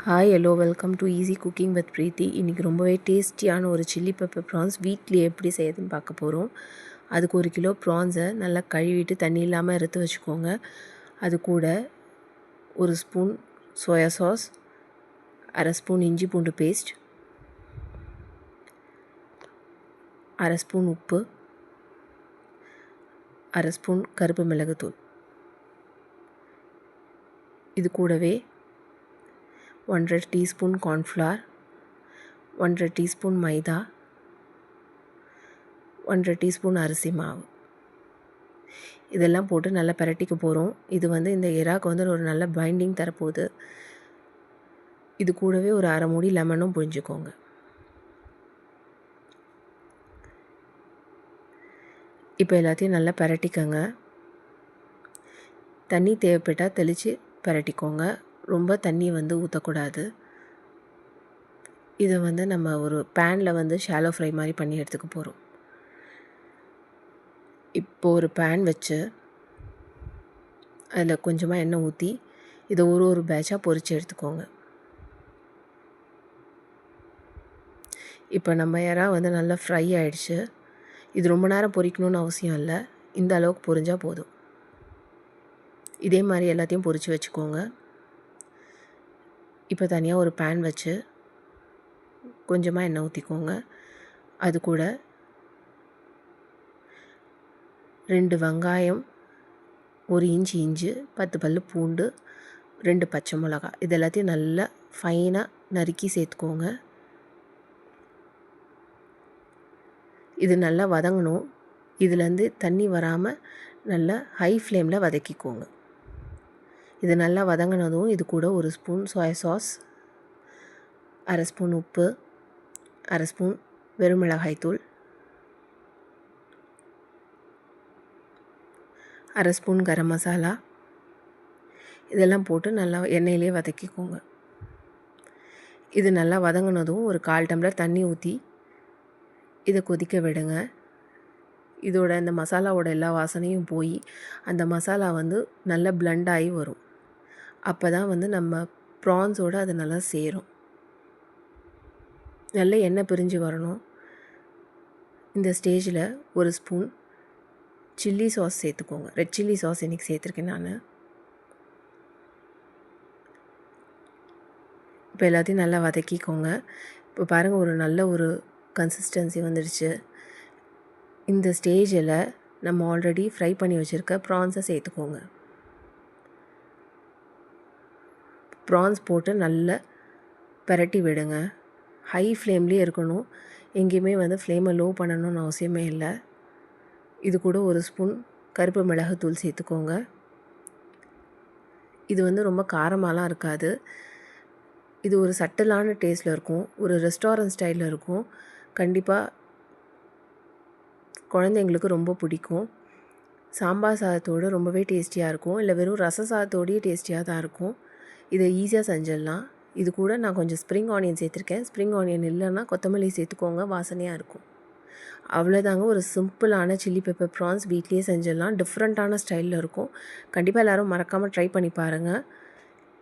Hi hello welcome to easy cooking with Preethi. இன்றைக்கி ரொம்பவே டேஸ்டியான ஒரு சில்லி பெப்பர் ப்ரான்ஸ் வீட்லேயே எப்படி செய்யுதுன்னு பார்க்க போகிறோம். அதுக்கு 1 கிலோ ப்ரான்ஸை நல்லா கழுவிட்டு தண்ணி இல்லாமல் எடுத்து வச்சுக்கோங்க. அது கூட 1 ஸ்பூன் சோயா சாஸ், 1/2 ஸ்பூன் இஞ்சி பூண்டு பேஸ்ட், 1/2 ஸ்பூன் உப்பு, 1/2 ஸ்பூன் கருப்பு மிளகுத்தூள். இது கூடவே 1/2 டீஸ்பூன் கார்ன்ஃப்ளவர், 1/2 டீஸ்பூன் மைதா, 1/2 டீஸ்பூன் அரிசி மாவு, இதெல்லாம் போட்டு நல்லா பிரட்டிக்க போகிறோம். இது இந்த எறாக்கு ஒரு நல்ல பைண்டிங் தரப்போகுது. இது கூடவே ஒரு 1/2 மூடி லெமனும் புழிஞ்சுக்கோங்க. இப்போ எல்லாத்தையும் நல்லா பிரட்டிக்கங்க. தண்ணி தேவைப்பட்டால் தெளித்து பிரட்டிக்கோங்க. ரொம்ப தண்ணி ஊற்றக்கூடாது. இதை நம்ம ஒரு பேனில் ஷாலோ ஃப்ரை மாதிரி பண்ணி எடுத்துக்க போகிறோம். இப்போ ஒரு பேன் வச்சு அதில் கொஞ்சமாக எண்ணெய் ஊற்றி இதை ஒரு பேட்சாக பொரித்து எடுத்துக்கோங்க. இப்போ நம்ம எறா நல்லா ஃப்ரை ஆகிடுச்சு. இது ரொம்ப நேரம் பொரிக்கணும்னு அவசியம் இல்லை. இந்த அளவுக்கு பொரிஞ்சால் போதும். இதே மாதிரி எல்லாத்தையும் பொரித்து வச்சுக்கோங்க. இப்போ தனியாக ஒரு பேன் வச்சு கொஞ்சமாக எண்ணெய் ஊற்றிக்கோங்க. அது கூட 2 வெங்காயம், 1 இன்ச் இஞ்சி, 10 பல் பூண்டு, 2 பச்சை மிளகாய், இது எல்லாத்தையும் நல்லா ஃபைனாக நறுக்கி சேர்த்துக்கோங்க. இது நல்லா வதங்கணும். இதுலேருந்து தண்ணி வராமல் நல்லா ஹை ஃப்ளேமில் வதக்கிக்கோங்க. இது நல்லா வதங்கினதும் இது கூட 1 ஸ்பூன் சோயா சாஸ், 1/2 ஸ்பூன் உப்பு, 1/2 ஸ்பூன் வெறுமிளகாய்த்தூள், 1/2 ஸ்பூன் கரம் மசாலா, இதெல்லாம் போட்டு நல்லா எண்ணெயிலே வதக்கிக்கோங்க. இது நல்லா வதங்கினதும் ஒரு 1/4 டம்ளர் தண்ணி ஊற்றி இதை கொதிக்க விடுங்க. இதோட இந்த மசாலாவோட எல்லா வாசனையும் போய் அந்த மசாலா நல்லா பிளெண்ட் ஆகி வரும். அப்போ தான் நம்ம ப்ரான்ஸோடு அது நல்லா சேரும். நல்ல எண்ணெய் பிரிஞ்சு வரணும். இந்த ஸ்டேஜில் 1 ஸ்பூன் சில்லி சாஸ் சேர்த்துக்கோங்க. ரெட் சில்லி சாஸ் இன்றைக்கி சேர்த்துருக்கேன் நான். இப்போ எல்லாத்தையும் நல்லா வதக்கிக்கோங்க. இப்போ பாருங்கள், ஒரு நல்ல ஒரு கன்சிஸ்டன்சி வந்துடுச்சு. இந்த ஸ்டேஜில் நம்ம ஆல்ரெடி ஃப்ரை பண்ணி வச்சுருக்க ப்ரான்ஸை சேர்த்துக்கோங்க. ப்ரான்ஸ் போட்டு நல்லா பிரட்டி விடுங்க. ஹை ஃப்ளேம்லேயே இருக்கணும். எங்கேயுமே ஃப்ளேமை லோ பண்ணணும்னு அவசியமே இல்லை. இது கூட 1 ஸ்பூன் கருப்பு மிளகுத்தூள் சேர்த்துக்கோங்க. இது ரொம்ப காரமாலாம் இருக்காது. இது ஒரு சட்டிலான டேஸ்ட்டில் இருக்கும். ஒரு ரெஸ்டாரண்ட் ஸ்டைலில் இருக்கும். கண்டிப்பாக குழந்தைங்களுக்கு ரொம்ப பிடிக்கும். சாம்பார் சாதத்தோடு ரொம்பவே டேஸ்டியாக இருக்கும். இல்லை வெறும் ரச சாதத்தோடையே டேஸ்டியாக தான் இருக்கும். இதை ஈஸியாக செஞ்சிடலாம். இது கூட நான் கொஞ்சம் ஸ்ப்ரிங் ஆனியன் சேர்த்துருக்கேன். ஸ்ப்ரிங் ஆனியன் இல்லைன்னா கொத்தமல்லி சேர்த்துக்கோங்க, வாசனையாக இருக்கும். அவ்வளோதாங்க, ஒரு சிம்பிளான சில்லி பெப்பர் ப்ரான்ஸ் வீட்லேயே செஞ்சிடலாம். டிஃப்ரெண்ட்டான ஸ்டைலில் இருக்கும். கண்டிப்பாக எல்லோரும் மறக்காமல் ட்ரை பண்ணி பாருங்கள்.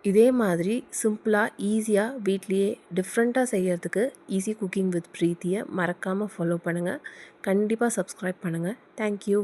இதே மாதிரி சிம்பிளாக ஈஸியாக வீட்லேயே டிஃப்ரெண்ட்டாக செய்கிறதுக்கு ஈஸி குக்கிங் வித் ப்ரீத்தியை மறக்காமல் ஃபாலோ பண்ணுங்கள். கண்டிப்பாக சப்ஸ்கிரைப் பண்ணுங்கள். தேங்க்யூ.